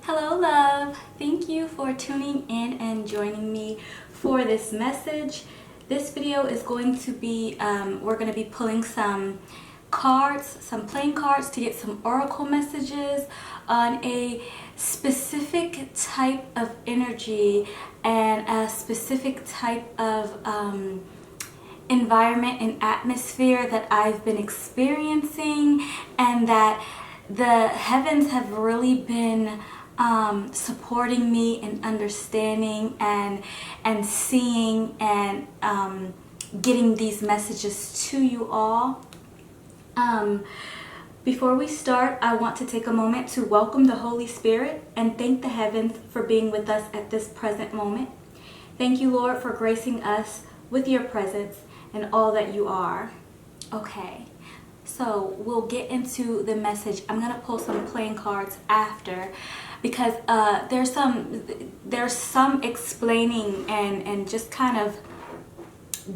Hello, love. Thank you for tuning in and joining me for this message. This video is going to be, we're going to be pulling some cards, some playing cards to get some oracle messages on a specific type of energy and a specific type of environment and atmosphere that I've been experiencing, and that the heavens have really been supporting me in understanding and seeing and getting these messages to you all. Before we start, I want to take a moment to welcome the Holy Spirit and thank the heavens for being with us at this present moment. Thank you, Lord, for gracing us with your presence and all that you are. Okay, so we'll get into the message. I'm gonna pull some playing cards after, because there's some explaining and just kind of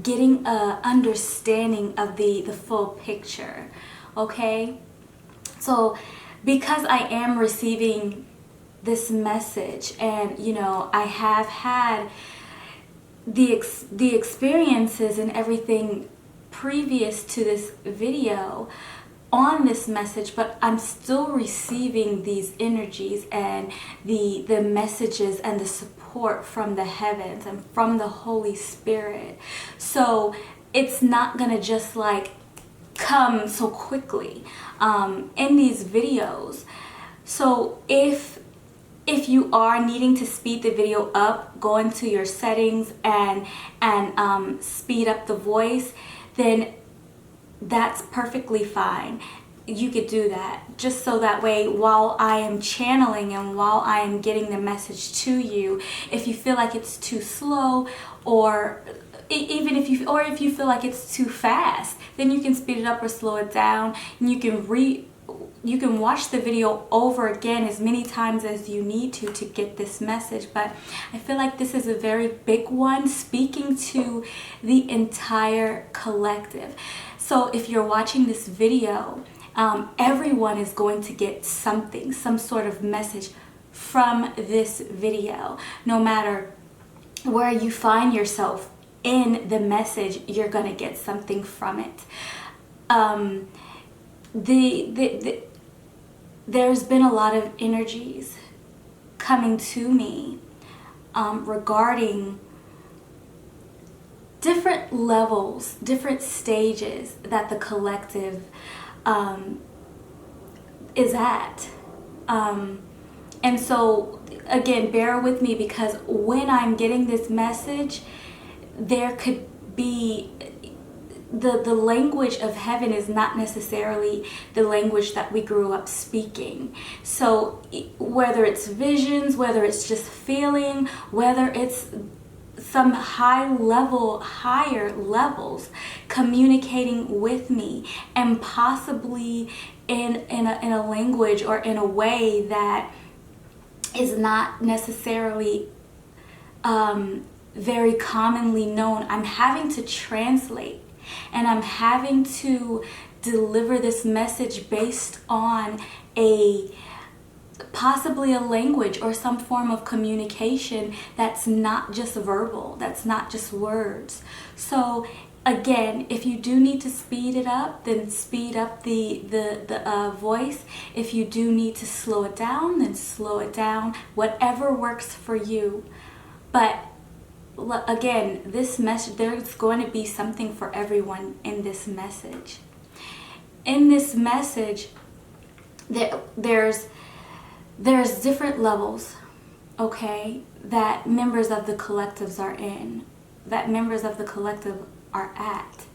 getting a understanding of the full picture. Okay, so because I am receiving this message, and I have had the experiences and everything previous to this video on this message, but I'm still receiving these energies and the messages and the support from the heavens and from the Holy Spirit. So it's not gonna just like come so quickly in these videos. So if you are needing to speed the video up, go into your settings and speed up the voice, then that's perfectly fine. You could do that, just so that way while I am channeling and while I am getting the message to you, if you feel like it's too slow, or even if you feel like it's too fast, then you can speed it up or slow it down, and you can watch the video over again as many times as you need to get this message. But I feel like this is a very big one, speaking to the entire collective. So if you're watching this video, everyone is going to get something, some sort of message from this video. No matter where you find yourself in the message, you're going to get something from it. There's been a lot of energies coming to me regarding different levels, different stages that the collective is at. And so, again, bear with me, because when I'm getting this message, there could be the language of heaven is not necessarily the language that we grew up speaking. So whether it's visions, whether it's just feeling, whether it's some higher levels communicating with me, and possibly in a language or in a way that is not necessarily very commonly known, I'm having to translate. And I'm having to deliver this message based on possibly a language or some form of communication that's not just verbal, that's not just words. So again, if you do need to speed it up, then speed up the voice. If you do need to slow it down, then slow it down. Whatever works for you. But again, this message, there's going to be something for everyone in this message. In this message, there's different levels, okay, that members of the collectives are in, that members of the collective are at.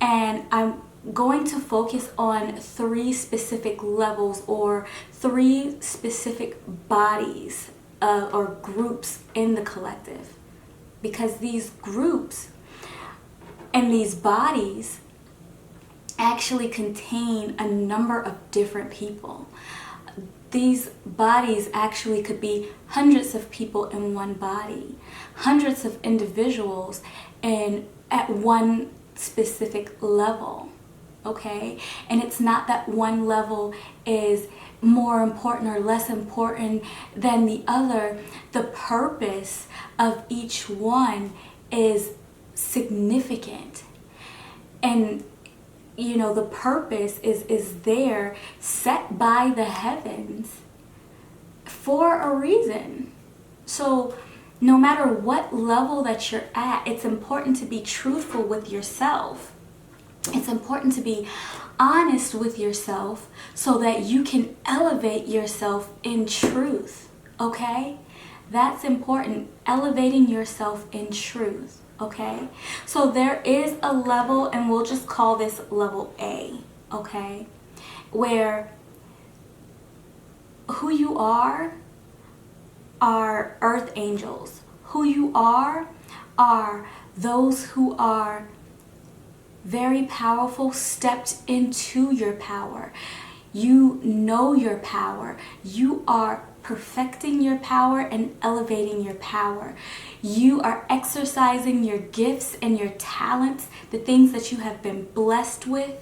And I'm going to focus on 3 specific levels, or 3 specific bodies or groups in the collective. Because these groups and these bodies actually contain a number of different people. These bodies actually could be hundreds of people in one body, hundreds of individuals at one specific level. okay? And it's not that one level is more important or less important than the other. The purpose of each one is significant. And the purpose is there, set by the heavens for a reason. So no matter what level that you're at, it's important to be truthful with yourself. It's important to be honest with yourself so that you can elevate yourself in truth, okay? That's important, elevating yourself in truth, okay? So there is a level, and we'll just call this level A, okay? Where who you are earth angels. Who you are those who are very powerful, stepped into your power. You know your power. You are perfecting your power and elevating your power. You are exercising your gifts and your talents, the things that you have been blessed with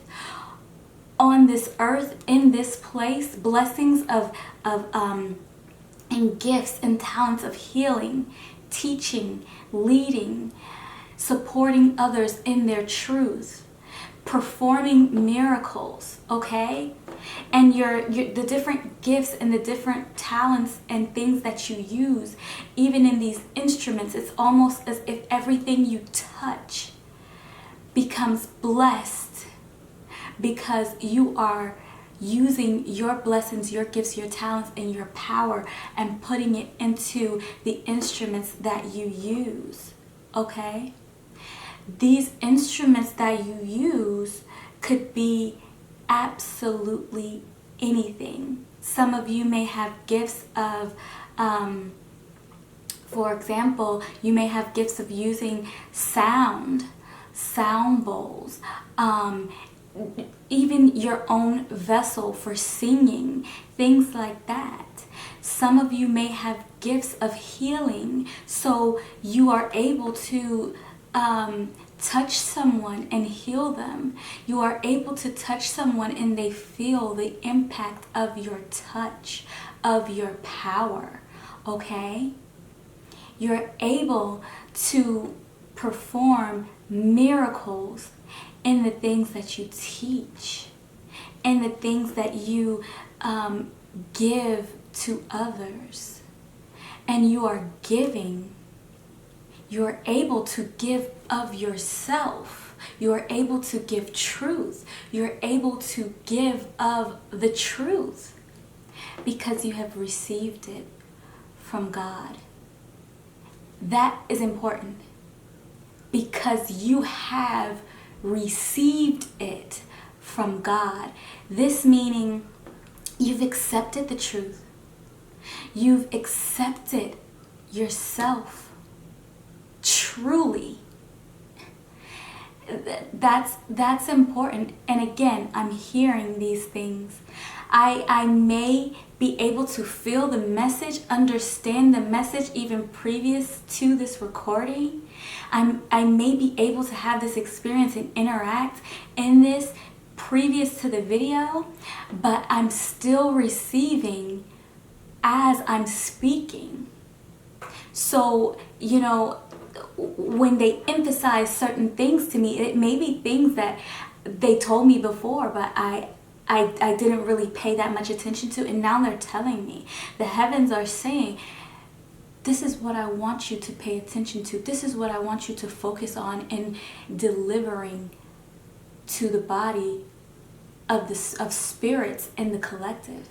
on this earth, in this place, blessings and gifts and talents of healing, teaching, leading, supporting others in their truth, performing miracles, okay? And the different gifts and the different talents and things that you use, even in these instruments, it's almost as if everything you touch becomes blessed because you are using your blessings, your gifts, your talents, and your power and putting it into the instruments that you use, okay? These instruments that you use could be absolutely anything. Some of you may have gifts of, for example, you may have gifts of using sound bowls, even your own vessel for singing, things like that. Some of you may have gifts of healing, so you are able to touch someone and heal them. You are able to touch someone and they feel the impact of your touch, of your power, okay? You're able to perform miracles in the things that you teach, in the things that you give to others. And you are giving. You're able to give of yourself. You're able to give truth. You're able to give of the truth because you have received it from God. That is important because you have received it from God. This meaning you've accepted the truth. You've accepted yourself truly. That's important. And again, I'm hearing these things. I may be able to feel the message, understand the message even previous to this recording. I may be able to have this experience and interact in this previous to the video, but I'm still receiving as I'm speaking. So, when they emphasize certain things to me, it may be things that they told me before, but I didn't really pay that much attention to, and now they're telling me. The heavens are saying, this is what I want you to pay attention to. This is what I want you to focus on in delivering to the body of spirits in the collective.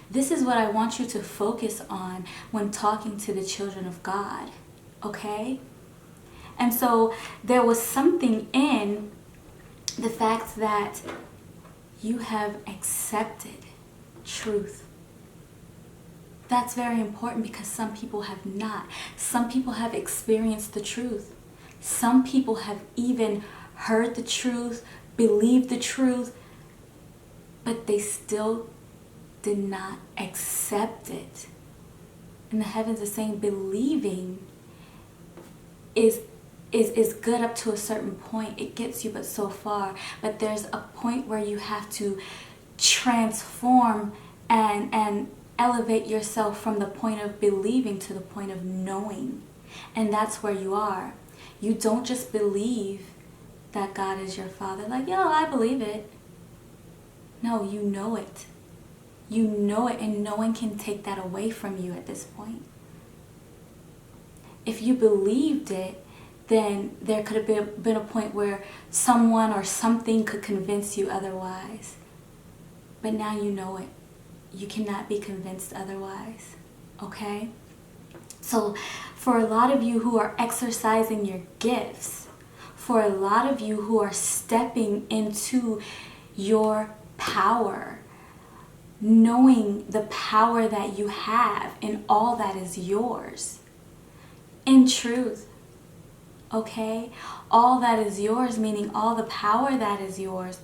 This is what I want you to focus on when talking to the children of God, okay? And so there was something in the fact that you have accepted truth. That's very important because some people have not. Some people have experienced the truth. Some people have even heard the truth, believed the truth, but they still did not accept it. And the heavens are saying believing is is good up to a certain point. It gets you but so far. But there's a point where you have to transform and elevate yourself from the point of believing to the point of knowing. And that's where you are. You don't just believe that God is your Father. Like, yo, I believe it. No, you know it. You know it, and no one can take that away from you at this point. If you believed it, then there could have been a point where someone or something could convince you otherwise. But now you know it. You cannot be convinced otherwise. Okay? So for a lot of you who are exercising your gifts, for a lot of you who are stepping into your power, knowing the power that you have in all that is yours, in truth, okay? All that is yours, meaning all the power that is yours,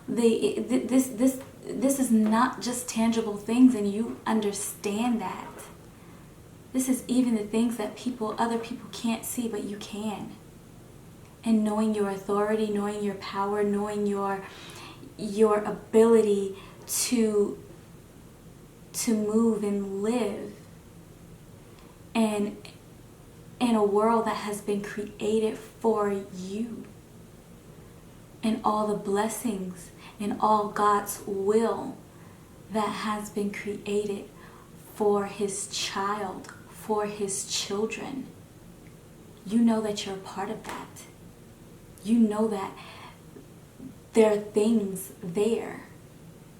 this is not just tangible things, and you understand that. This is even the things that other people can't see, but you can. And knowing your authority, knowing your power, knowing your ability to move and live and in a world that has been created for you, and all the blessings and all God's will that has been created for His child, for His children. You know that you're a part of that. You know that there are things there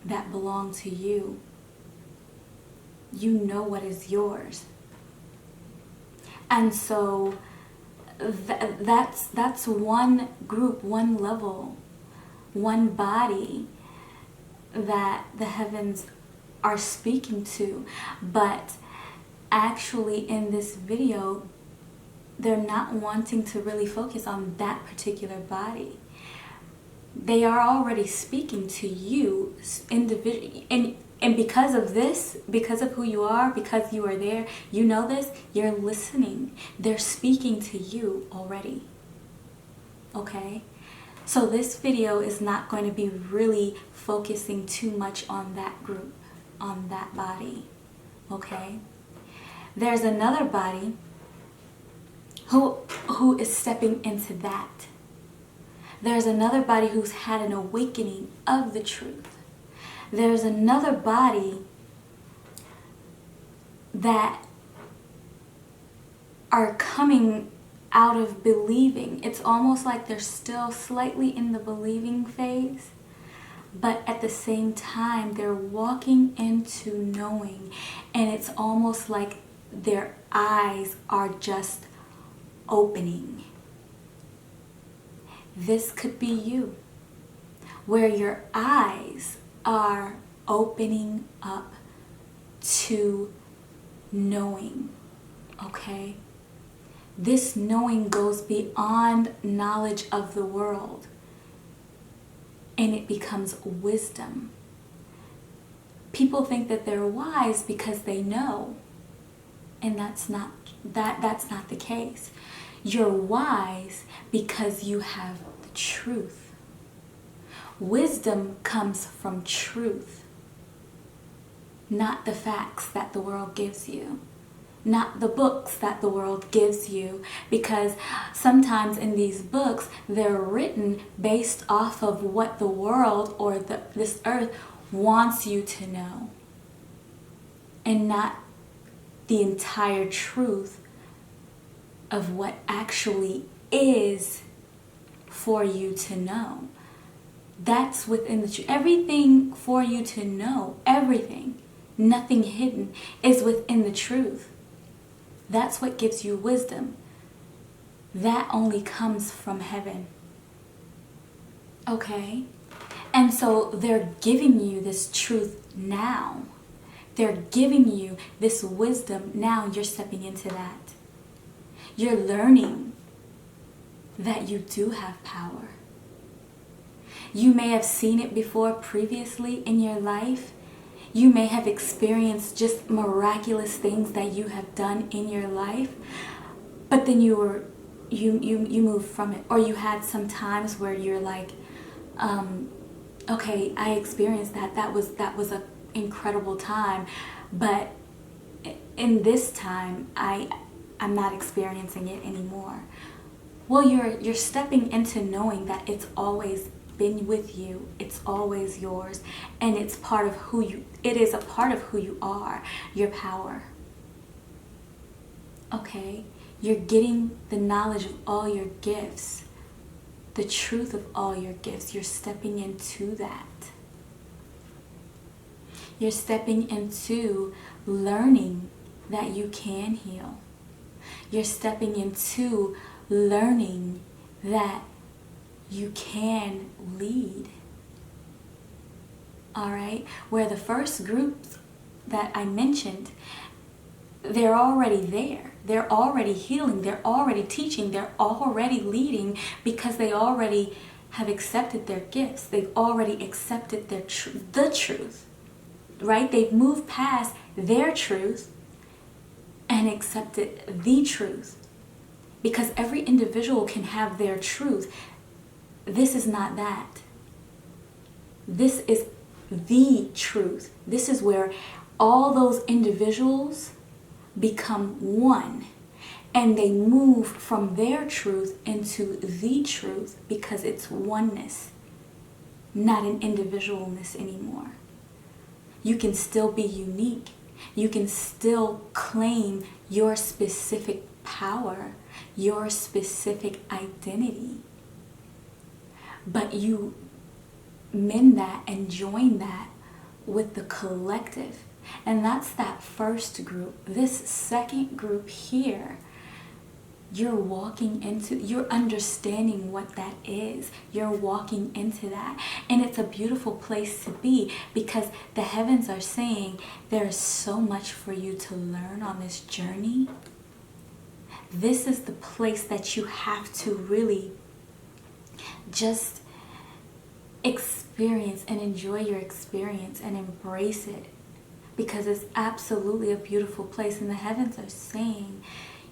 that belong to you. You know what is yours. And so that's one group, one level, one body that the heavens are speaking to. But actually in this video, they're not wanting to really focus on that particular body. They are already speaking to you individually, and because of this, because of who you are, because you are there, you know this, you're listening. They're speaking to you already. Okay? So this video is not going to be really focusing too much on that group, on that body. Okay? There's another body who is stepping into that. There's another body who's had an awakening of the truth. There's another body that are coming out of believing. It's almost like they're still slightly in the believing phase, but at the same time, they're walking into knowing, and it's almost like their eyes are just opening. This could be you, where your eyes are opening up to knowing, okay? This knowing goes beyond knowledge of the world, and it becomes wisdom. People think that they're wise because they know, and that's not the case. You're wise because you have the truth. Wisdom comes from truth, not the facts that the world gives you, not the books that the world gives you, because sometimes in these books, they're written based off of what the world or this earth wants you to know, and not the entire truth of what actually is for you to know. That's within the truth. Everything for you to know, everything, nothing hidden, is within the truth. That's what gives you wisdom. That only comes from heaven. Okay? And so they're giving you this truth now. They're giving you this wisdom now. You're stepping into that. You're learning that you do have power. You may have seen it before previously in your life. You may have experienced just miraculous things that you have done in your life, but then you were you move from it. Or you had some times where you're like, okay, I experienced that. That was an incredible time, but in this time, I'm not experiencing it anymore. Well, you're stepping into knowing that it's always been with you. It's always yours, and it's part of who you. It is a part of who you are. Your power. Okay, you're getting the knowledge of all your gifts, the truth of all your gifts. You're stepping into that. You're stepping into learning that you can heal. You're stepping into learning that you can lead. All right? Where the first groups that I mentioned, they're already there. They're already healing. They're already teaching. They're already leading because they already have accepted their gifts. They've already accepted the truth. Right? They've moved past their truth and accepted the truth. Because every individual can have their truth. This is not that. This is the truth. This is where all those individuals become one. And they move from their truth into the truth because it's oneness, not an individualness anymore. You can still be unique. You can still claim your specific power, your specific identity. But you mend that and join that with the collective. And that's that first group. This second group here, you're understanding what that is. You're walking into that. And it's a beautiful place to be because the heavens are saying there is so much for you to learn on this journey. This is the place that you have to really just experience and enjoy your experience and embrace it because it's absolutely a beautiful place. And the heavens are saying,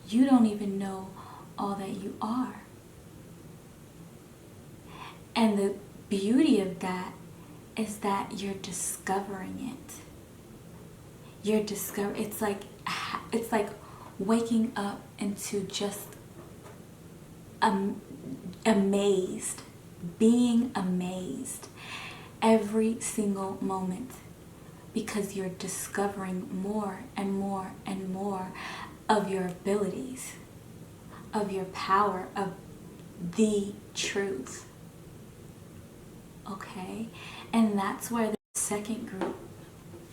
you don't even know all that you are. And the beauty of that is that you're discovering it. It's like waking up into just amazed, being amazed every single moment because you're discovering more and more and more of your abilities, of your power, of the truth. Okay? And that's where the second group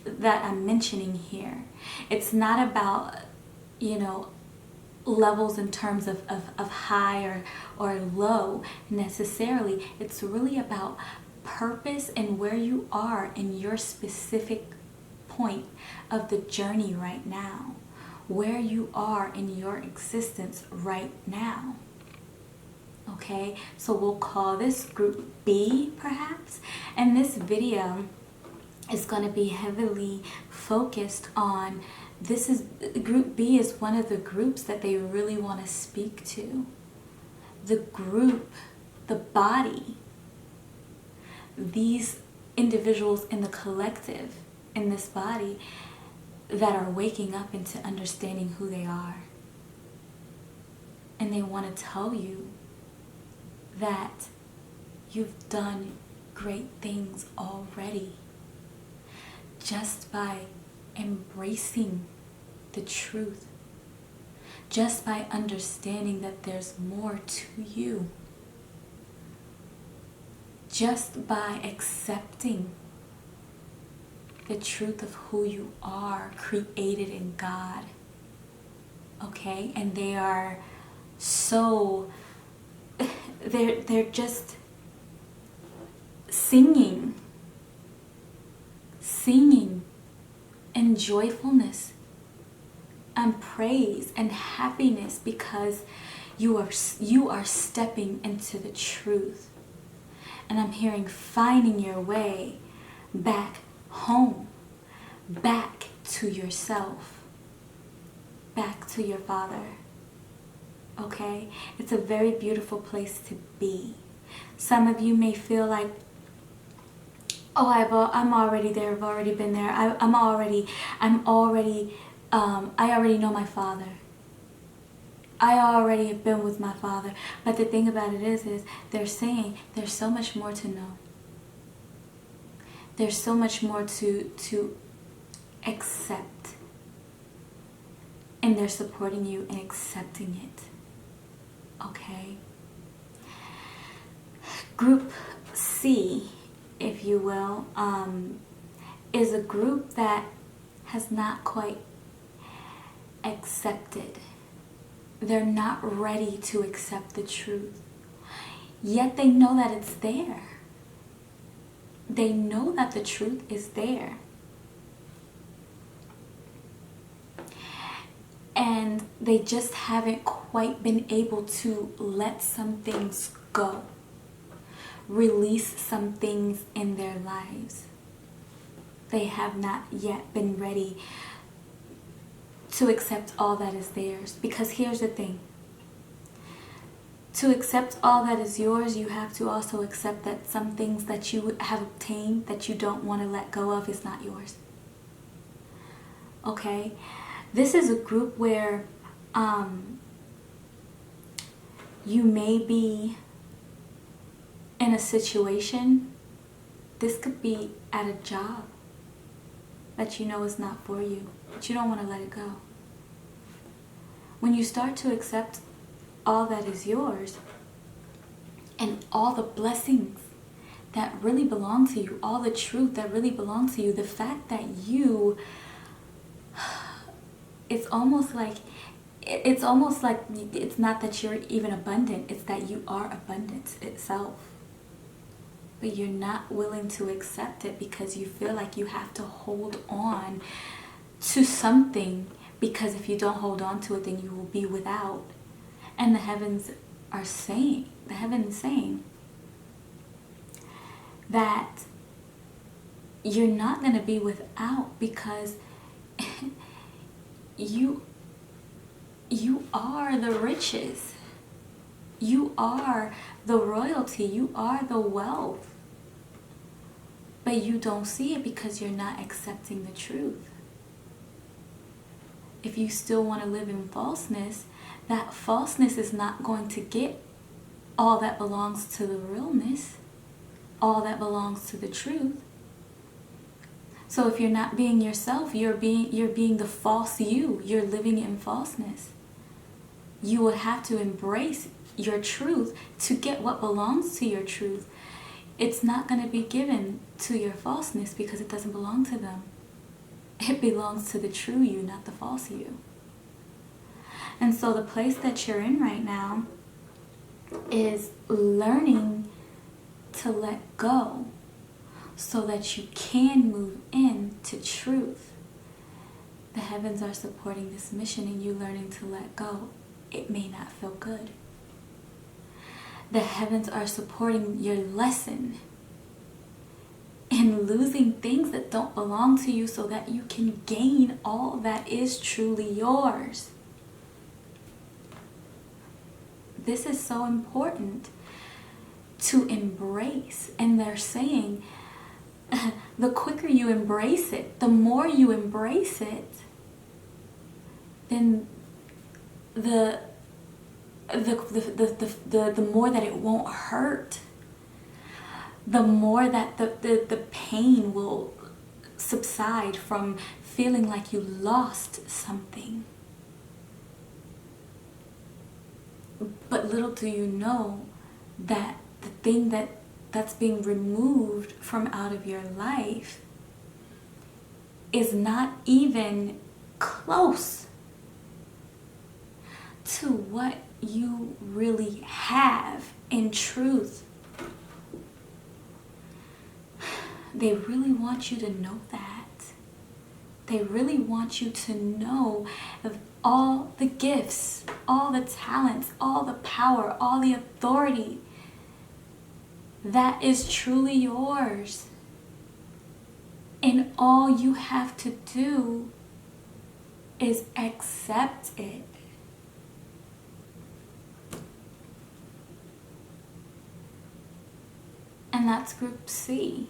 that I'm mentioning here, it's not about, levels in terms of high or low necessarily. It's really about purpose and where you are in your specific point of the journey right now. Where you are in your existence right now. Okay, so we'll call this group B perhaps, and this video is going to be heavily focused on group B is one of the groups that they really want to speak to. The group, the body, these individuals in the collective in this body that are waking up into understanding who they are. And they want to tell you that you've done great things already just by embracing the truth, just by understanding that there's more to you, just by accepting the truth of who you are, created in God. Okay? And they are so, they're just singing in joyfulness and praise and happiness because you are stepping into the truth. And I'm hearing finding your way back home, back to yourself, back to your Father. okay? It's a very beautiful place to be. Some of you may feel like, oh, I'm already there. I've already been there. I already know my Father. I already have been with my Father. But the thing about it is they're saying there's so much more to know. There's so much more to accept. And they're supporting you in accepting it. Okay? Group C, if you will, is a group that has not quite accepted. They're not ready to accept the truth. Yet they know that it's there. They know that the truth is there. And they just haven't quite been able to let some things go. Release some things in their lives. They have not yet been ready to accept all that is theirs. Because here's the thing. To accept all that is yours, you have to also accept that some things that you have obtained that you don't want to let go of is not yours. Okay? This is a group where you may be in a situation. This could be at a job that you know is not for you, but you don't want to let it go. When you start to accept all that is yours and all the blessings that really belong to you, all the truth that really belongs to you, the fact that you, it's almost like it's not that you're even abundant, it's that you are abundance itself. But you're not willing to accept it because you feel like you have to hold on to something, because if you don't hold on to it, then you will be without. And the heavens is saying that you're not going to be without, because you are the riches. You are the royalty. You are the wealth. But you don't see it because you're not accepting the truth. If you still want to live in falseness, that falseness is not going to get all that belongs to the realness, all that belongs to the truth. So if you're not being yourself, you're being the false you. You're living in falseness. You would have to embrace your truth to get what belongs to your truth. It's not going to be given to your falseness because it doesn't belong to them. It belongs to the true you, not the false you. And so the place that you're in right now is learning to let go so that you can move into truth. The heavens are supporting this mission and you learning to let go. It may not feel good. The heavens are supporting your lesson in losing things that don't belong to you so that you can gain all that is truly yours. This is so important to embrace. And they're saying the quicker you embrace it, the more you embrace it, then the more that it won't hurt, the more that the pain will subside from feeling like you lost something. But little do you know that the thing that's being removed from out of your life is not even close to what you really have in truth. They really want you to know that. They really want you to know of all the gifts, all the talents, all the power, all the authority that is truly yours. And all you have to do is accept it. And that's group C.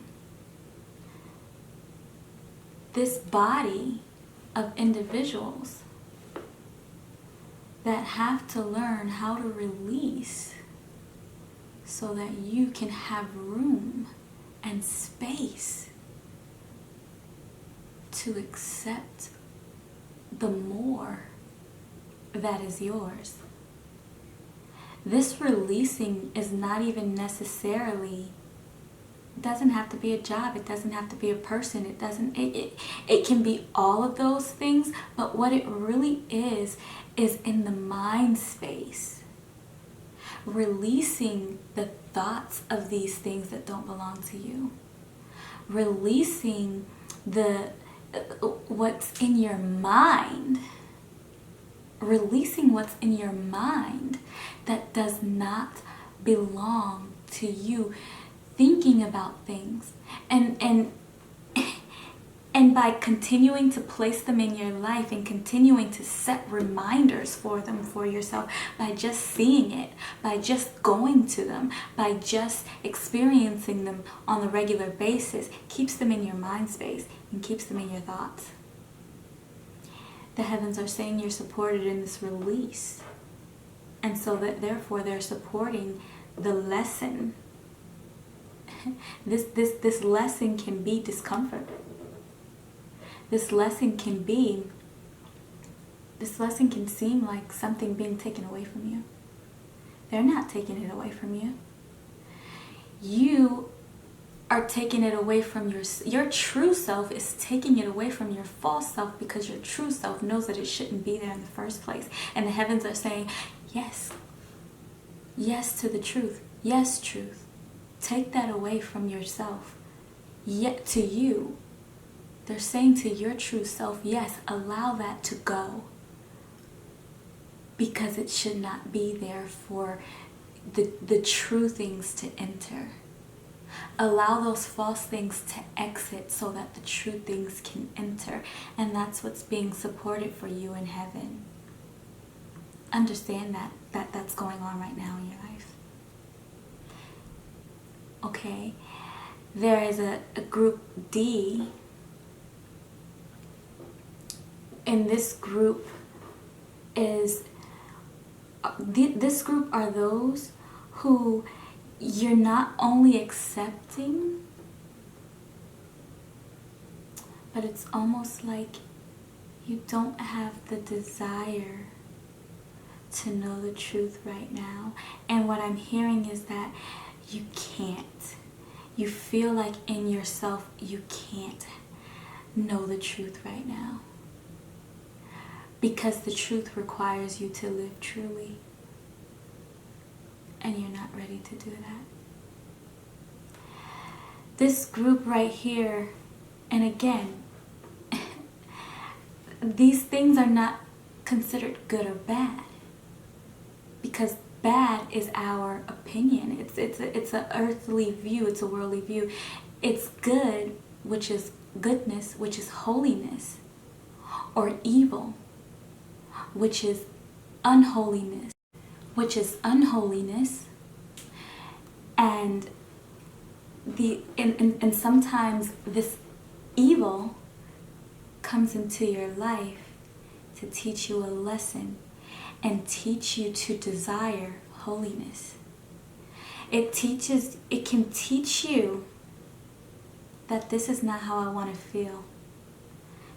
This body of individuals that have to learn how to release so that you can have room and space to accept the more that is yours. This releasing is not even necessarily, it doesn't have to be a job, it doesn't have to be a person, it can be all of those things, but what it really is in the mind space. Releasing the thoughts of these things that don't belong to you. Releasing what's in your mind. Releasing what's in your mind that does not belong to you. Thinking about things and by continuing to place them in your life and continuing to set reminders for them for yourself, by just seeing it, by just going to them, by just experiencing them on a regular basis, keeps them in your mind space and keeps them in your thoughts. The heavens are saying you're supported in this release. And so that therefore they're supporting the lesson. This lesson can be discomfort. This lesson can seem like something being taken away from you. They're not taking it away from you. You are taking it away from your true self is taking it away from your false self, because your true self knows that it shouldn't be there in the first place. And the heavens are saying, yes. Yes to the truth. Yes, truth. Take that away from yourself. Yet to you, they're saying to your true self, yes, allow that to go. Because it should not be there for the true things to enter. Allow those false things to exit so that the true things can enter. And that's what's being supported for you in heaven. Understand that's going on right now in your life. Okay, there is a group D. And this group are those who you're not only accepting, but it's almost like you don't have the desire to know the truth right now. And what I'm hearing is that you can't. You feel like in yourself you can't know the truth right now. Because the truth requires you to live truly. And you're not ready to do that. This group right here, and again, these things are not considered good or bad. Because bad is our opinion. It's an earthly view. It's a worldly view. It's good, which is goodness, which is holiness. Or evil, which is unholiness. And and sometimes this evil comes into your life to teach you a lesson and teach you to desire holiness. It can teach you that this is not how I want to feel.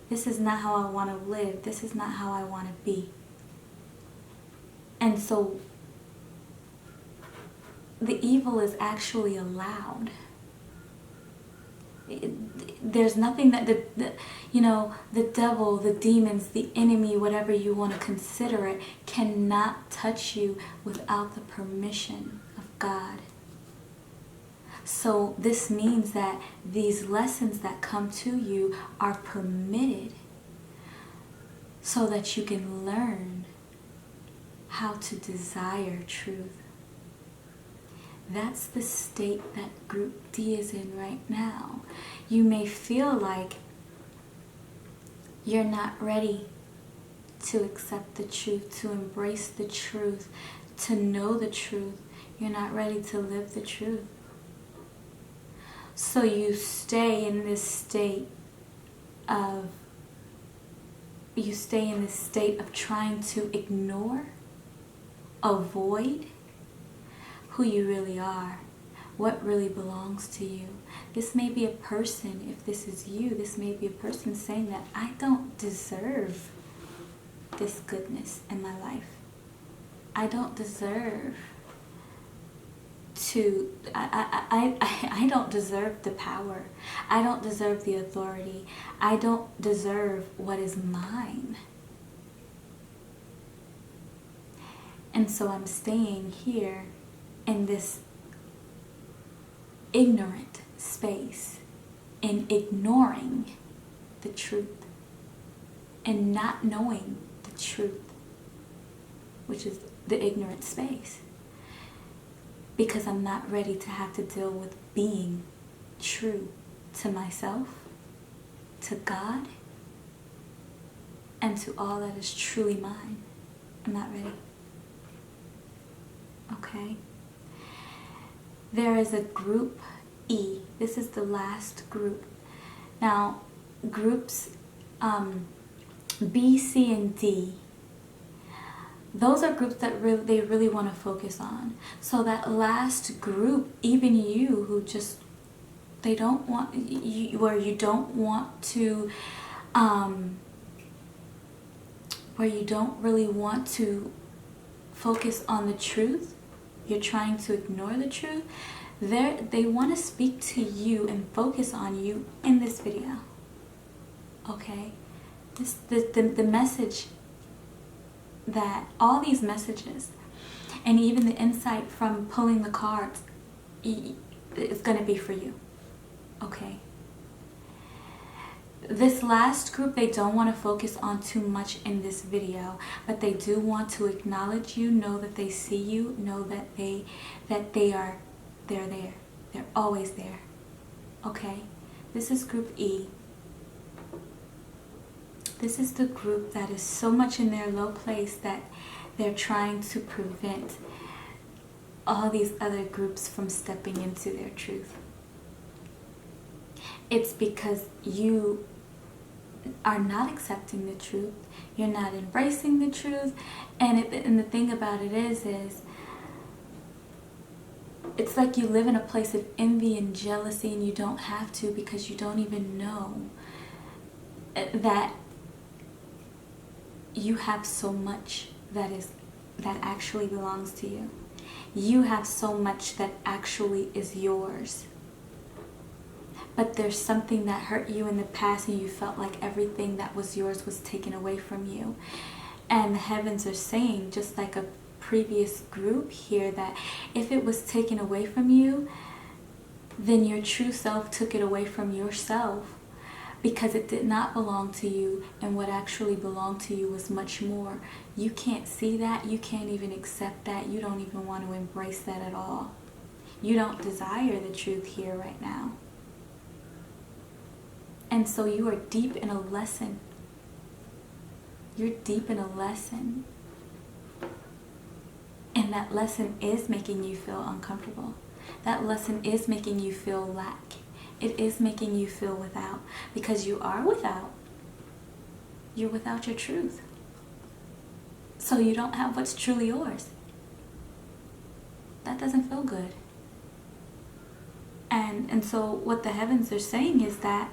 This is not how I want to live. This is not how I want to be. And so the evil is actually allowed. There's nothing that the devil, the demons, the enemy, whatever you want to consider it, cannot touch you without the permission of God. So this means that these lessons that come to you are permitted so that you can learn how to desire truth. That's the state that Group D is in right now. You may feel like you're not ready to accept the truth, to embrace the truth, to know the truth. You're not ready to live the truth. So you stay in this state of trying to ignore, avoid who you really are, what really belongs to you. This may be a person, if this is you, this may be a person saying that I don't deserve this goodness in my life. I don't deserve I don't deserve the power. I don't deserve the authority. I don't deserve what is mine. And so I'm staying here in this ignorant space, in ignoring the truth and not knowing the truth, which is the ignorant space. Because I'm not ready to have to deal with being true to myself, to God, and to all that is truly mine. I'm not ready. Okay? There is a group E. This is the last group. Now, groups B, C, and D, those are groups that they really want to focus on. So that last group, even you who just, they don't want, where you don't want to, where you don't really want to focus on the truth, you're trying to ignore the truth, they want to speak to you and focus on you in this video. Okay? The message that all these messages and even the insight from pulling the cards is going to be for you. Okay? This last group, they don't want to focus on too much in this video, but they do want to acknowledge you, know that they see you, know that they're there. They're always there. Okay? This is group E. This is the group that is so much in their low place that they're trying to prevent all these other groups from stepping into their truth. It's because you are not accepting the truth. You're not embracing the truth. And the thing about it is it's like you live in a place of envy and jealousy, and you don't have to, because you don't even know that you have so much that actually belongs to you. You have so much that actually is yours. But there's something that hurt you in the past, and you felt like everything that was yours was taken away from you. And the heavens are saying, just like a previous group here, that if it was taken away from you, then your true self took it away from yourself, because it did not belong to you, and what actually belonged to you was much more. You can't see that. You can't even accept that. You don't even want to embrace that at all. You don't desire the truth here right now. And so you are deep in a lesson. You're deep in a lesson. And that lesson is making you feel uncomfortable. That lesson is making you feel lack. It is making you feel without, because you are without. You're without your truth. So you don't have what's truly yours. That doesn't feel good. And so what the heavens are saying is that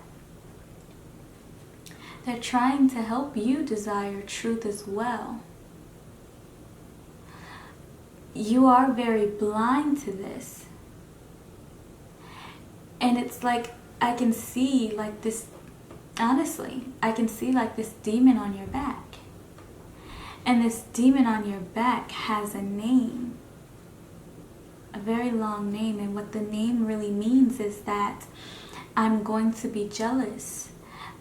they're trying to help you desire truth as well. You are very blind to this. And it's like, I can see like this, honestly, I can see like this demon on your back. And this demon on your back has a name, a very long name. And what the name really means is that I'm going to be jealous,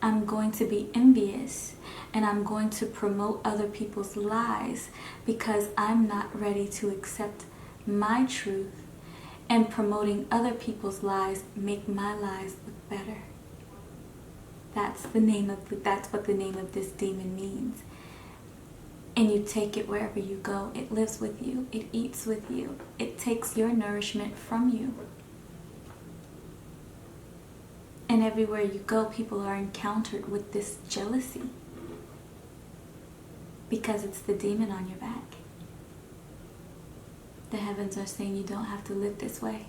I'm going to be envious, and I'm going to promote other people's lies because I'm not ready to accept my truth. And promoting other people's lies make my lies look better. That's what the name of this demon means. And you take it wherever you go. It lives with you. It eats with you. It takes your nourishment from you. And everywhere you go, people are encountered with this jealousy because it's the demon on your back. The heavens are saying you don't have to live this way.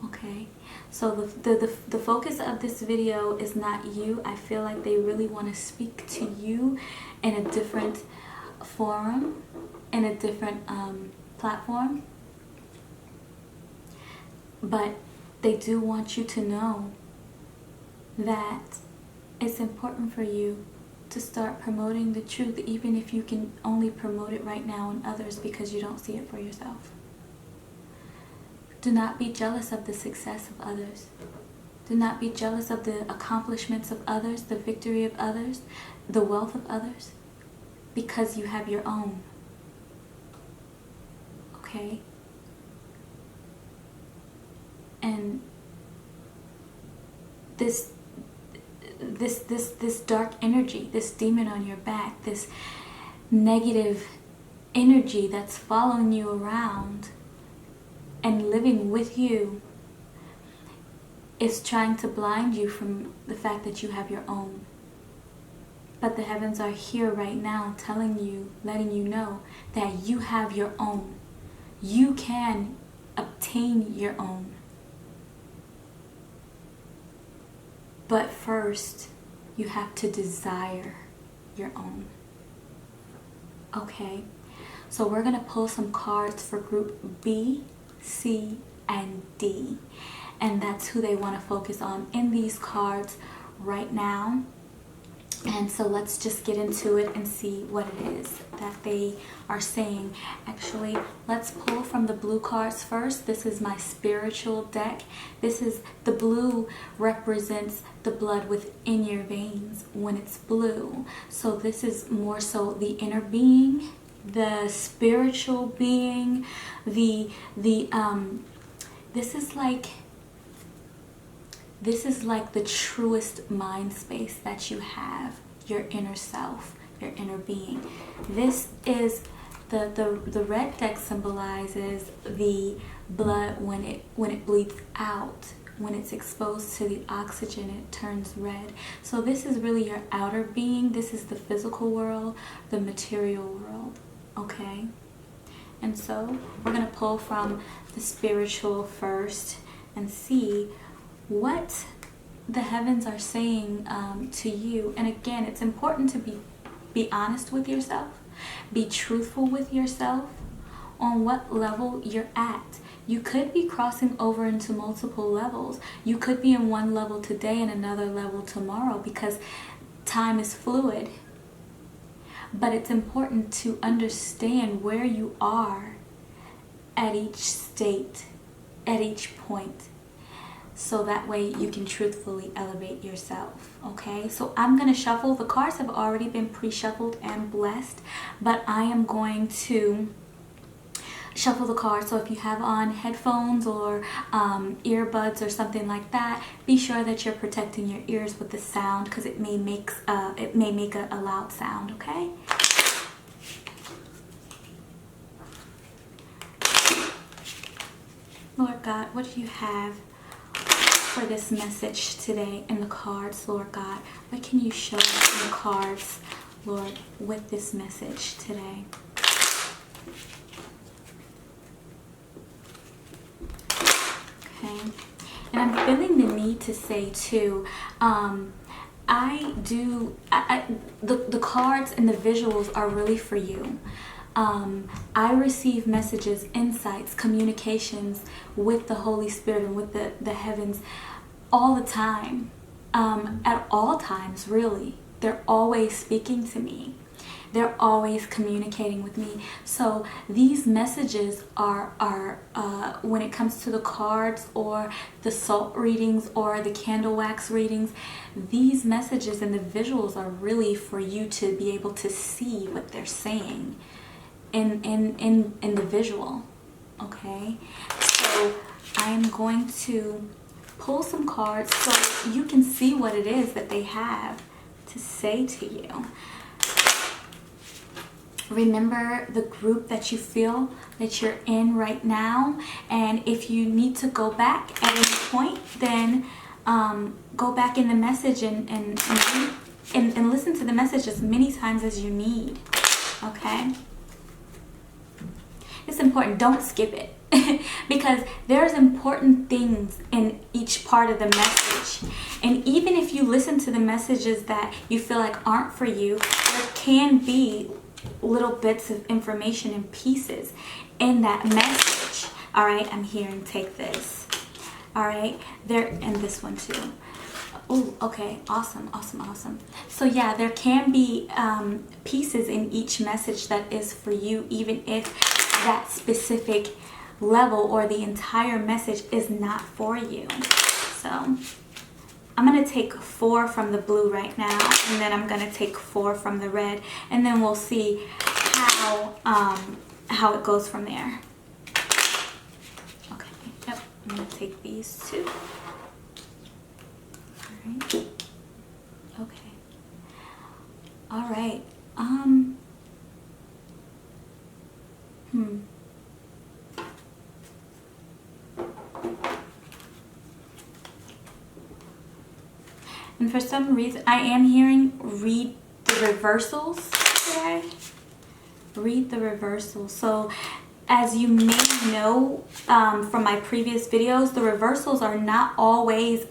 Okay, so the focus of this video is not you. I feel like they really want to speak to you in a different forum, in a different platform. But they do want you to know that it's important for you to start promoting the truth, even if you can only promote it right now in others because you don't see it for yourself. Do not be jealous of the success of others. Do not be jealous of the accomplishments of others, the victory of others, the wealth of others, because you have your own. Okay? And this dark energy, this demon on your back, this negative energy that's following you around and living with you, is trying to blind you from the fact that you have your own. But the heavens are here right now telling you, letting you know that you have your own. You can obtain your own. But first, you have to desire your own. Okay? So we're going to pull some cards for group B, C, and D. And that's who they want to focus on in these cards right now. And so let's just get into it and see what it is that they are saying. Actually, let's pull from the blue cards first. This is my spiritual deck. This is the blue represents the blood within your veins when it's blue. So this is more so the inner being, the spiritual being, this is like the truest mind space that you have, your inner self, your inner being. This is the red deck symbolizes the blood when it bleeds out. When it's exposed to the oxygen, it turns red. So this is really your outer being. This is the physical world, the material world. Okay? And so we're going to pull from the spiritual first and see what the heavens are saying to you. And again, it's important to be honest with yourself, be truthful with yourself on what level you're at. You could be crossing over into multiple levels. You could be in one level today and another level tomorrow because time is fluid. But it's important to understand where you are at each state, at each point. So that way you can truthfully elevate yourself, okay? So I'm going to shuffle. The cards have already been pre-shuffled and blessed, but I am going to shuffle the cards. So if you have on headphones or earbuds or something like that, be sure that you're protecting your ears with the sound because it may make a loud sound, okay? Lord God, what do you have for this message today in the cards, Lord God? What can you show us in the cards, Lord, with this message today? Okay. And I'm feeling the need to say too, the cards and the visuals are really for you. I receive messages, insights, communications with the Holy Spirit and with the heavens all the time, at all times, really. They're always speaking to me. They're always communicating with me. So these messages are when it comes to the cards or the salt readings or the candle wax readings, these messages and the visuals are really for you to be able to see what they're saying in the visual, okay? So I'm going to pull some cards so you can see what it is that they have to say to you. Remember the group that you feel that you're in right now. And if you need to go back at any point, then go back in the message and listen to the message as many times as you need. Okay? It's important. Don't skip it. Because there's important things in each part of the message. And even if you listen to the messages that you feel like aren't for you, there can be little bits of information and pieces in that message. All right, I'm hearing take this. All right, there, and this one too. Oh, okay, awesome. So yeah, there can be pieces in each message that is for you, even if that specific level or the entire message is not for you. So I'm going to take 4 from the blue right now, and then I'm going to take 4 from the red, and then we'll see how it goes from there. Okay, yep, I'm going to take these 2. All right. Okay. All right. And for some reason, I am hearing read the reversals today. Read the reversals. So as you may know from my previous videos, the reversals are not always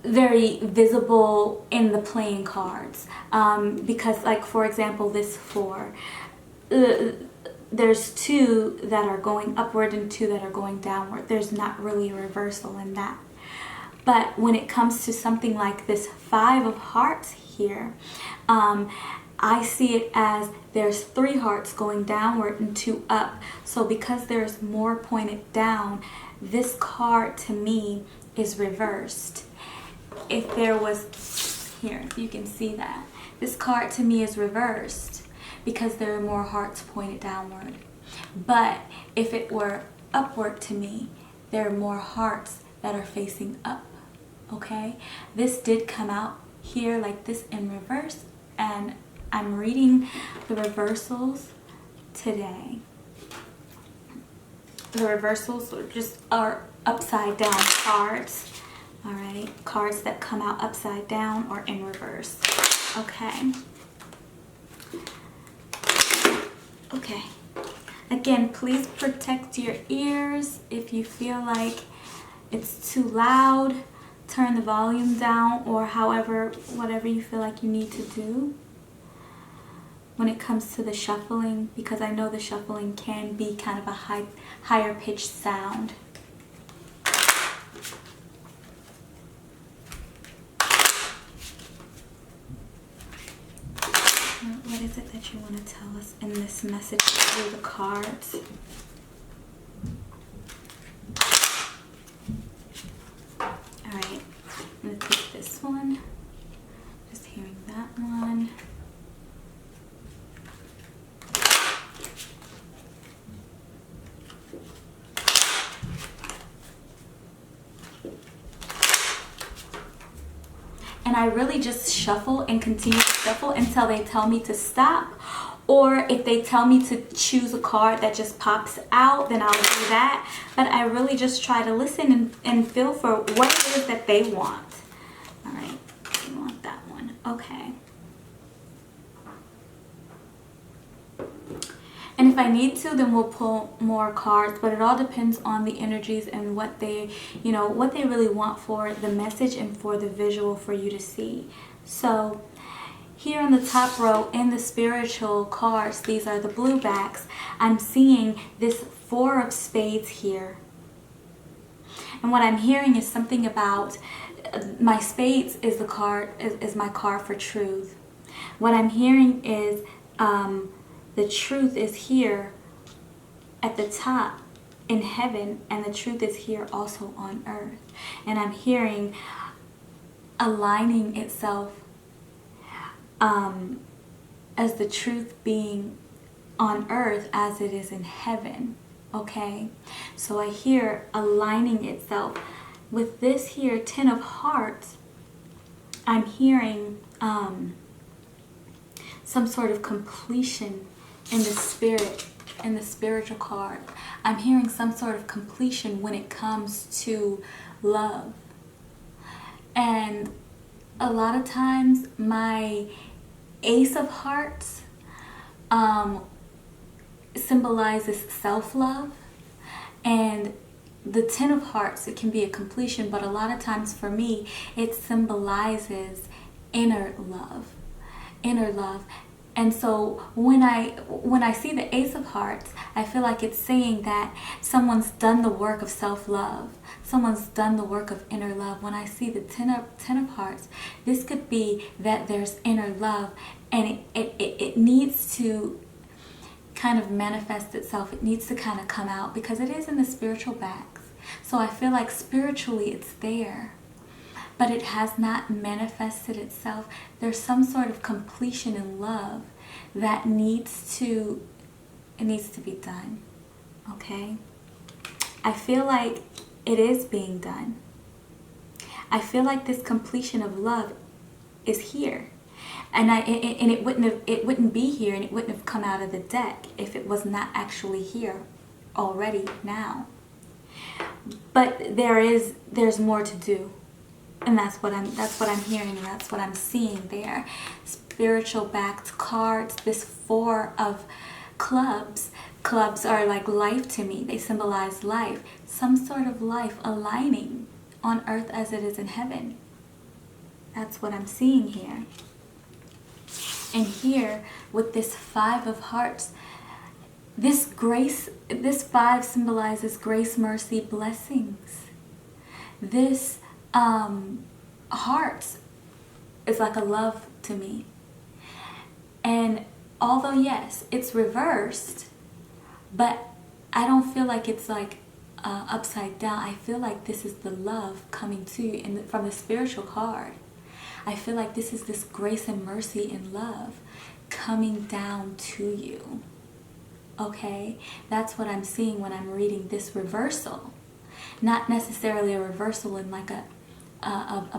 very visible in the playing cards. Because, like, for example, this 4. There's 2 that are going upward and 2 that are going downward. There's not really a reversal in that. But when it comes to something like this 5 of hearts here, I see it as there's 3 hearts going downward and 2 up. So because there's more pointed down, this card to me is reversed. If there was, here, you can see that. This card to me is reversed because there are more hearts pointed downward. But if it were upward to me, there are more hearts that are facing up. Okay, this did come out here like this in reverse, and I'm reading the reversals today. The reversals are upside down cards. All right, cards that come out upside down or in reverse. Okay. Okay. Again, please protect your ears. If you feel like it's too loud, turn the volume down, or whatever you feel like you need to do when it comes to the shuffling, because I know the shuffling can be kind of a higher pitched sound. What is it that you want to tell us in this message through the cards? Alright, I'm going to take this one. Just hearing that one. And I really just shuffle and continue to shuffle until they tell me to stop. Or if they tell me to choose a card that just pops out, then I'll do that. But I really just try to listen and feel for what it is that they want. All right, you want that one. Okay. And if I need to, then we'll pull more cards, but it all depends on the energies and what they really want for the message and for the visual for you to see. So here on the top row in the spiritual cards, these are the blue backs. I'm seeing this 4 of spades here. And what I'm hearing is something about my spades is the card, is my card for truth. What I'm hearing is the truth is here at the top in heaven, and the truth is here also on earth. And I'm hearing aligning itself as the truth being on earth as it is in heaven. Okay, so I hear aligning itself with this here 10 of hearts. I'm hearing some sort of completion in the spirit, in the spiritual card. I'm hearing some sort of completion when it comes to love. And a lot of times my Ace of Hearts symbolizes self-love, and the Ten of Hearts, it can be a completion, but a lot of times for me it symbolizes inner love. And so when I see the Ace of Hearts, I feel like it's saying that someone's done the work of self-love. Someone's done the work of inner love. When I see the Ten of Hearts, this could be that there's inner love, and it needs to kind of manifest itself. It needs to kind of come out, because it is in the spiritual backs. So I feel like spiritually it's there, but it has not manifested itself. There's some sort of completion in love that needs to be done. Okay? I feel like it is being done. I feel like this completion of love is here. And it wouldn't be here, and it wouldn't have come out of the deck if it was not actually here already now. But there's more to do. And that's what I'm hearing, and that's what I'm seeing there. Spiritual backed cards, this Four of Clubs. Clubs are like life to me. They symbolize life. Some sort of life aligning on earth as it is in heaven. That's what I'm seeing here. And here with this Five of Hearts, this five symbolizes grace, mercy, blessings. This hearts is like a love to me. And although yes, it's reversed, but I don't feel like it's like upside down. I feel like this is the love coming to you from the spiritual card. I feel like this is this grace and mercy and love coming down to you. Okay? That's what I'm seeing when I'm reading this reversal. Not necessarily a reversal in like a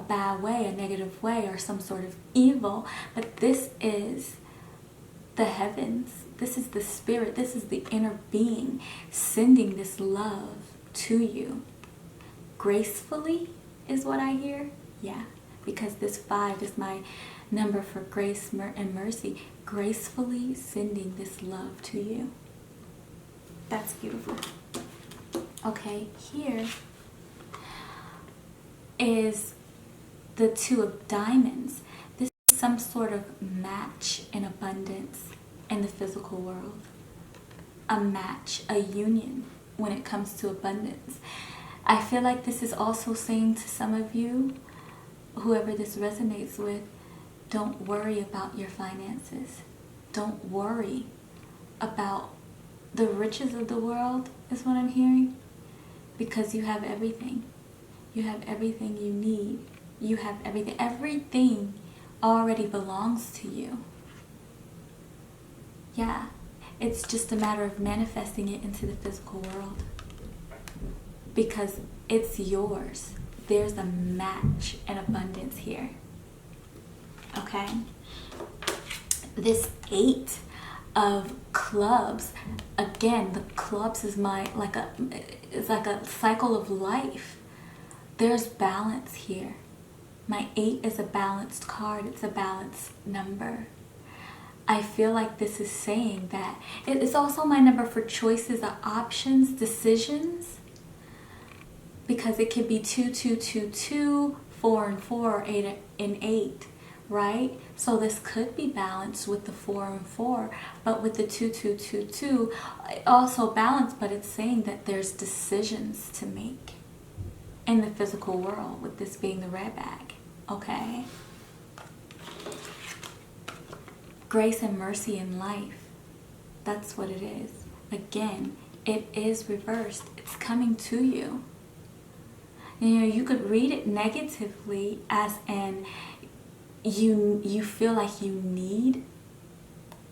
bad way, a negative way, or some sort of evil, but this is the heavens. This is the spirit. This is the inner being sending this love to you. Gracefully is what I hear. Yeah, because this 5 is my number for grace and mercy. Gracefully sending this love to you. That's beautiful. Okay, here is the Two of Diamonds. This is some sort of match in abundance in the physical world. A match, a union when it comes to abundance. I feel like this is also saying to some of you, whoever this resonates with, don't worry about your finances. Don't worry about the riches of the world, is what I'm hearing. Because you have everything. You have everything you need. You have everything. Everything already belongs to you. Yeah. It's just a matter of manifesting it into the physical world. Because it's yours. There's a match and abundance here. Okay? This 8 of Clubs, again, the clubs is like a cycle of life. There's balance here. My 8 is a balanced card. It's a balanced number. I feel like this is saying that it's also my number for choices, options, decisions, because it could be 2, 2, 2, 2, 4 and 4, or 8 and 8. Right? So this could be balanced with the 4 and 4, but with the 2, 2, 2, 2, also balanced, but it's saying that there's decisions to make in the physical world, with this being the red bag. Okay? Grace and mercy in life. That's what it is. Again, it is reversed. It's coming to you. You know, you could read it negatively as in you feel like you need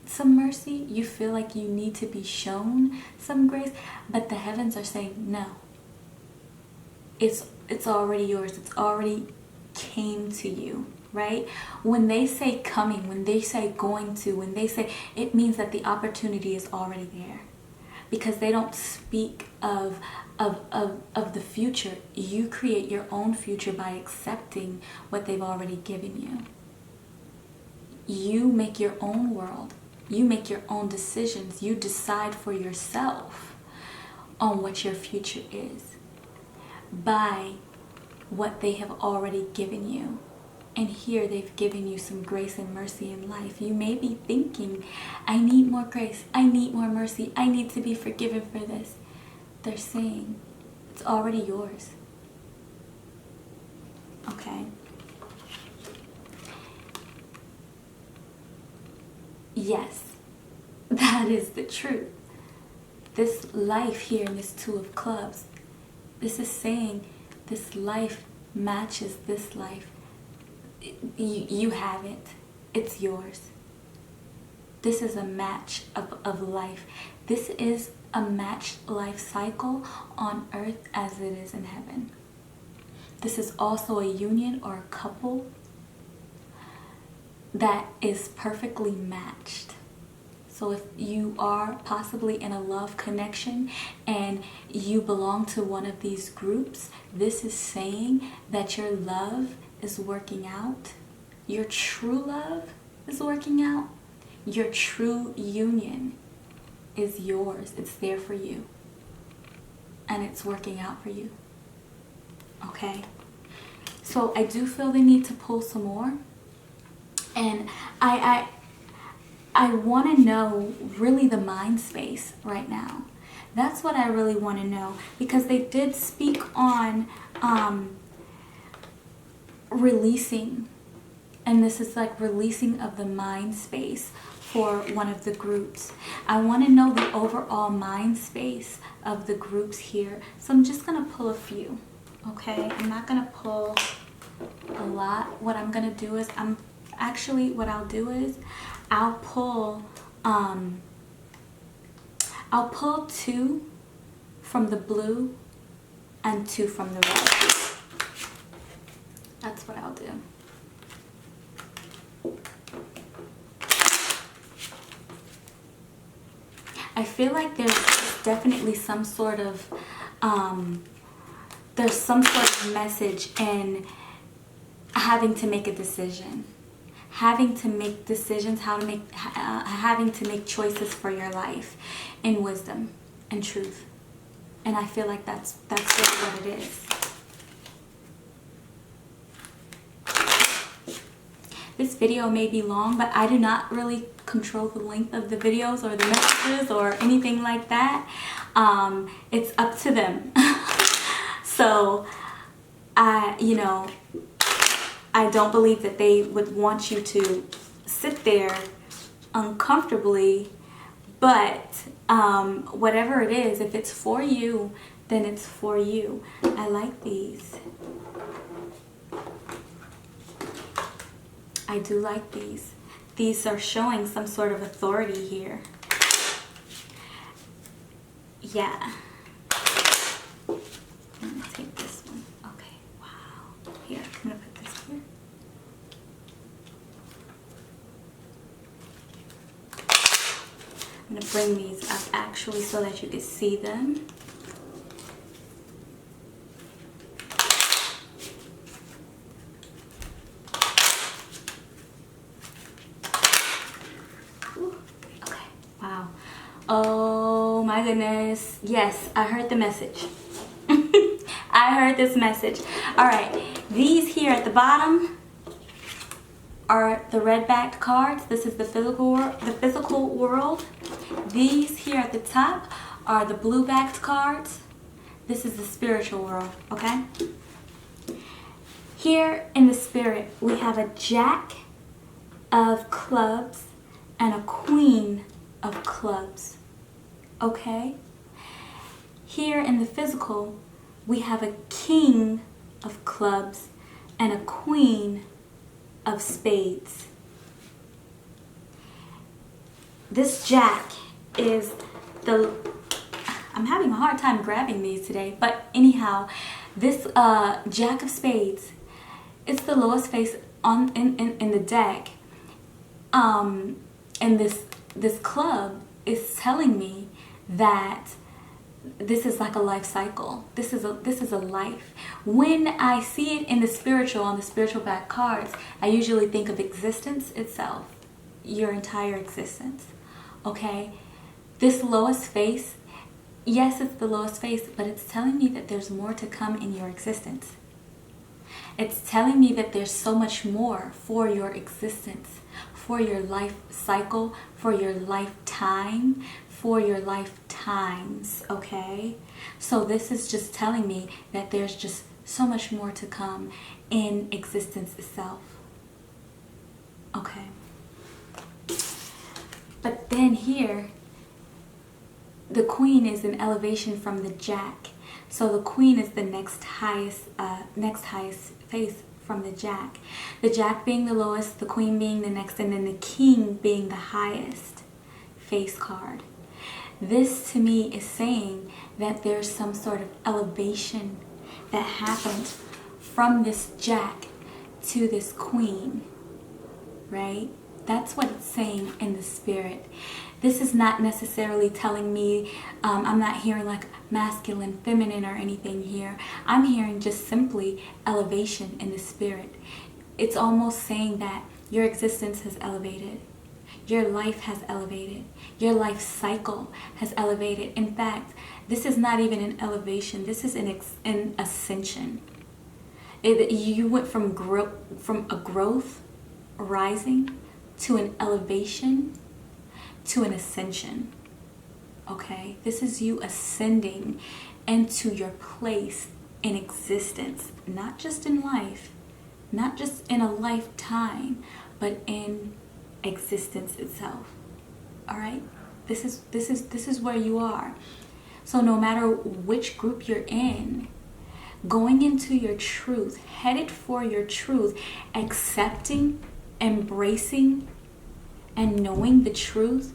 some mercy, you feel like you need to be shown some grace, but the heavens are saying no. It's already yours. It's already came to you. right? When they say coming, when they say going to, when they say, it means that the opportunity is already there. Because they don't speak of the future. You create your own future by accepting what they've already given you. You make your own world. You make your own decisions. You decide for yourself on what your future is by what they have already given you. And here they've given you some grace and mercy in life. You may be thinking, I need more grace, I need more mercy, I need to be forgiven for this. They're saying, it's already yours. Okay? Yes, that is the truth. This life here in this Two of Clubs, this is saying this life matches this life. You have it. It's yours. This is a match of life. This is a matched life cycle on earth as it is in heaven. This is also a union or a couple that is perfectly matched. So if you are possibly in a love connection and you belong to one of these groups, this is saying that your love is working out. Your true love is working out. Your true union is yours. It's there for you. And it's working out for you. Okay? So I do feel the need to pull some more. And I want to know really the mind space right now. That's what I really want to know, because they did speak on releasing, and this is like releasing of the mind space for one of the groups. I want to know the overall mind space of the groups here, so I'm just going to pull a few. Okay, I'm not going to pull a lot. What I'm going to do is I'll pull 2 from the blue and 2 from the red. That's what I'll do. I feel like there's definitely some sort of message in having to make a decision. Having to make decisions, having to make choices for your life in wisdom and truth. And I feel like that's really what it is. This video may be long, but I do not really control the length of the videos or the messages or anything like that. It's up to them. So, I don't believe that they would want you to sit there uncomfortably, but whatever it is, if it's for you, then it's for you. I like these. I do like these. These are showing some sort of authority here. Yeah. I'm going to take this one. Okay, wow. Here, I'm going to put this here. I'm going to bring these up actually so that you can see them. Oh my goodness. Yes, I heard the message. I heard this message. All right, these here at the bottom are the red-backed cards. This is the physical world. These here at the top are the blue-backed cards. This is the spiritual world, okay? Here in the spirit, we have a Jack of clubs and a Queen of clubs. Okay? Here in the physical, we have a King of clubs and a Queen of spades. This Jack is I'm having a hard time grabbing these today, but anyhow, this Jack of spades, it's the lowest in the deck, and this club is telling me that this is like a life cycle. This is a life. When I see it in the spiritual, on the spiritual back cards, I usually think of existence itself, your entire existence. Okay, this lowest face, yes, it's the lowest face, but it's telling me that there's more to come in your existence. It's telling me that there's so much more for your existence, for your life cycle, for your lifetime, for your lifetimes, okay? So this is just telling me that there's just so much more to come in existence itself, okay? But then here, the Queen is an elevation from the Jack. So the Queen is the next highest face from the Jack. The Jack being the lowest, the Queen being the next, and then the King being the highest face card. This to me is saying that there's some sort of elevation that happened from this Jack to this Queen, right? That's what it's saying in the spirit. This is not necessarily telling me, I'm not hearing like masculine, feminine or anything here. I'm hearing just simply elevation in the spirit. It's almost saying that your existence has elevated. Your life has elevated. Your life cycle has elevated. In fact, this is not even an elevation. This is an ascension. You went from a growth, rising, to an elevation, to an ascension. Okay? This is you ascending into your place in existence, not just in life, not just in a lifetime, but in existence itself. All right? This is where you are. So no matter which group you're in, going into your truth, headed for your truth, accepting, embracing, and knowing the truth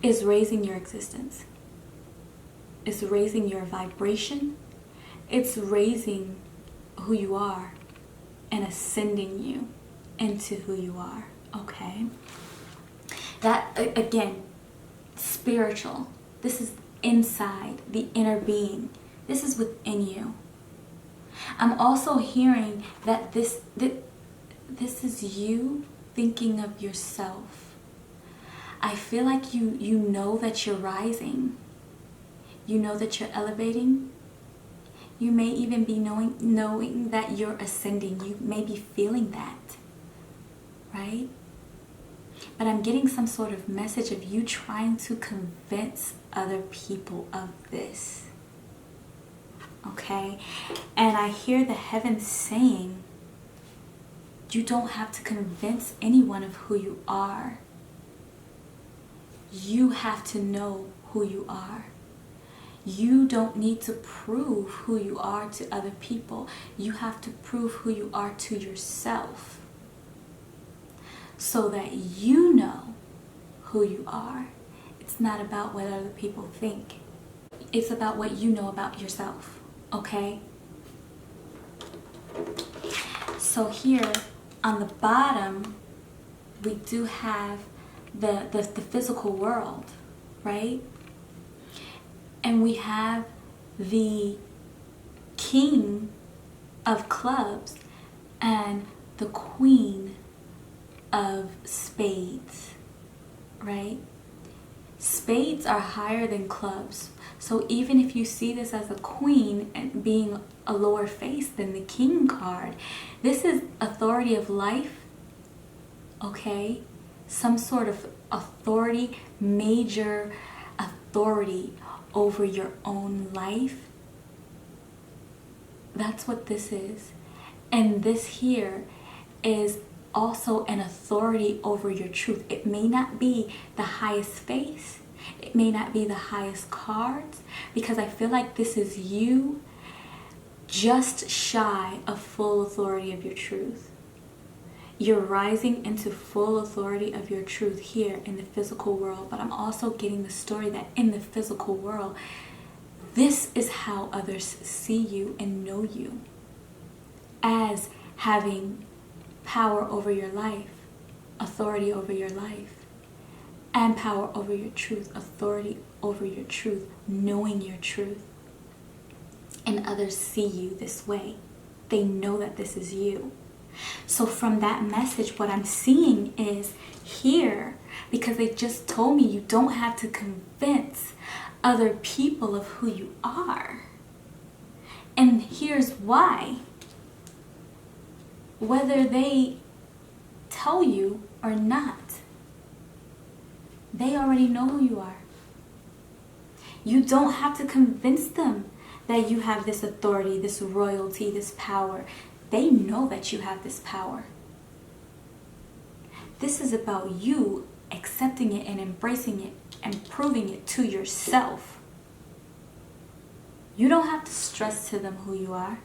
is raising your existence. It's raising your vibration. It's raising who you are and ascending you into who you are. Okay? That, again, spiritual. This is inside, the inner being. This is within you. I'm also hearing that this is you thinking of yourself. I feel like you know that you're rising. You know that you're elevating. You may even be knowing that you're ascending. You may be feeling that, right? But I'm getting some sort of message of you trying to convince other people of this. Okay? And I hear the heavens saying, you don't have to convince anyone of who you are. You have to know who you are. You don't need to prove who you are to other people. You have to prove who you are to yourself, so that you know who you are. It's not about what other people think. It's about what you know about yourself, okay? So here on the bottom, we do have the physical world, right? And we have the King of Clubs and the Queen of Spades, right? Spades are higher than clubs. So even if you see this as a queen and being a lower face than the King card, this is authority of life, okay? Some sort of authority, major authority over your own life. That's what this is. And this here is also an authority over your truth. It may not be the highest face. It may not be the highest cards, because I feel like this is you just shy of full authority of your truth. You're rising into full authority of your truth here in the physical world. But I'm also getting the story that in the physical world, this is how others see you and know you, as having power over your life, authority over your life, and power over your truth, authority over your truth, knowing your truth. And others see you this way. They know that this is you. So from that message, what I'm seeing is here, because they just told me you don't have to convince other people of who you are. And here's why. Whether they tell you or not, they already know who you are. You don't have to convince them that you have this authority, this royalty, this power. They know that you have this power. This is about you accepting it and embracing it and proving it to yourself. You don't have to stress to them who you are.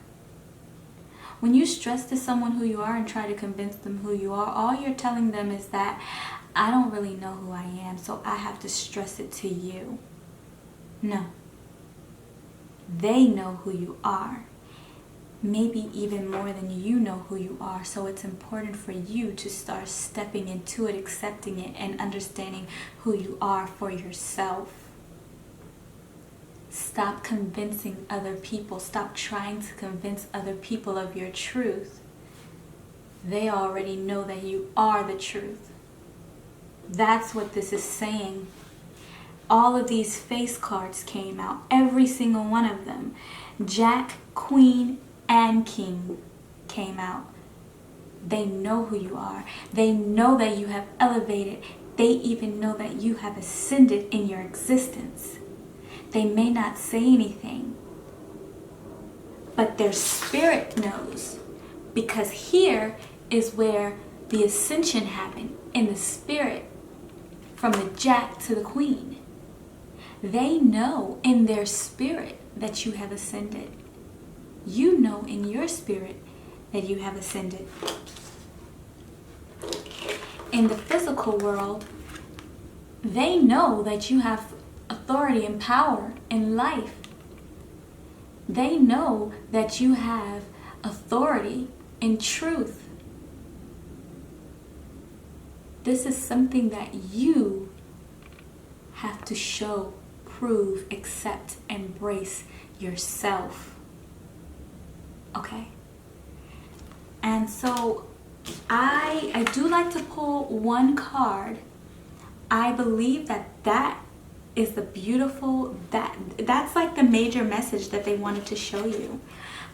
When you stress to someone who you are and try to convince them who you are, all you're telling them is that I don't really know who I am, so I have to stress it to you. No. They know who you are. Maybe even more than you know who you are. So it's important for you to start stepping into it, accepting it, and understanding who you are for yourself. Stop convincing other people. Stop trying to convince other people of your truth. They already know that you are the truth. That's what this is saying. All of these face cards came out. Every single one of them. Jack, Queen, and King came out. They know who you are. They know that you have elevated. They even know that you have ascended in your existence. They may not say anything, but their spirit knows, because here is where the ascension happened, in the spirit, from the Jack to the Queen. They know in their spirit that you have ascended. You know in your spirit that you have ascended. In the physical world, they know that you have authority and power in life. They know that you have authority in truth. This is something that you have to show, prove, accept, embrace yourself. Okay? And so I do like to pull one card. I believe that is the beautiful, that's like the major message that they wanted to show you.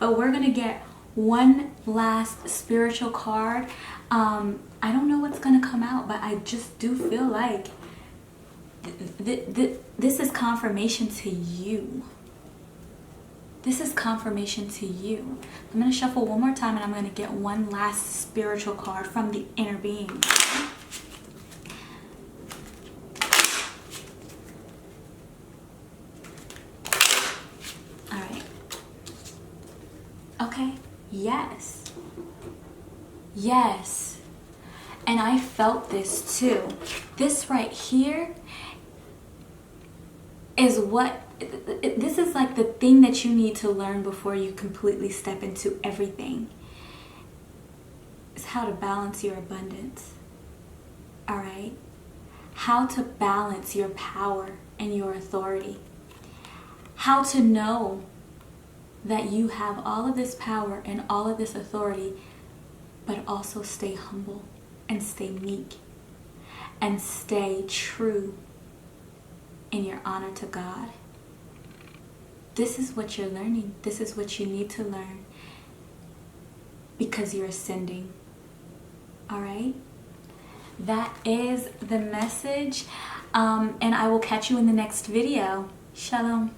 But we're going to get one last spiritual card. I don't know what's going to come out, but I just do feel like this is confirmation to you. This is confirmation to you. I'm going to shuffle one more time and I'm going to get one last spiritual card from the inner being. All right. Okay. Yes. Yes. And I felt this too. This right here is this is like the thing that you need to learn before you completely step into everything. Is how to balance your abundance. All right? How to balance your power and your authority. How to know that you have all of this power and all of this authority, but also stay humble and stay meek and stay true in your honor to God. This is what you're learning. This is what you need to learn because you're ascending. All right? That is the message. And I will catch you in the next video. Shalom.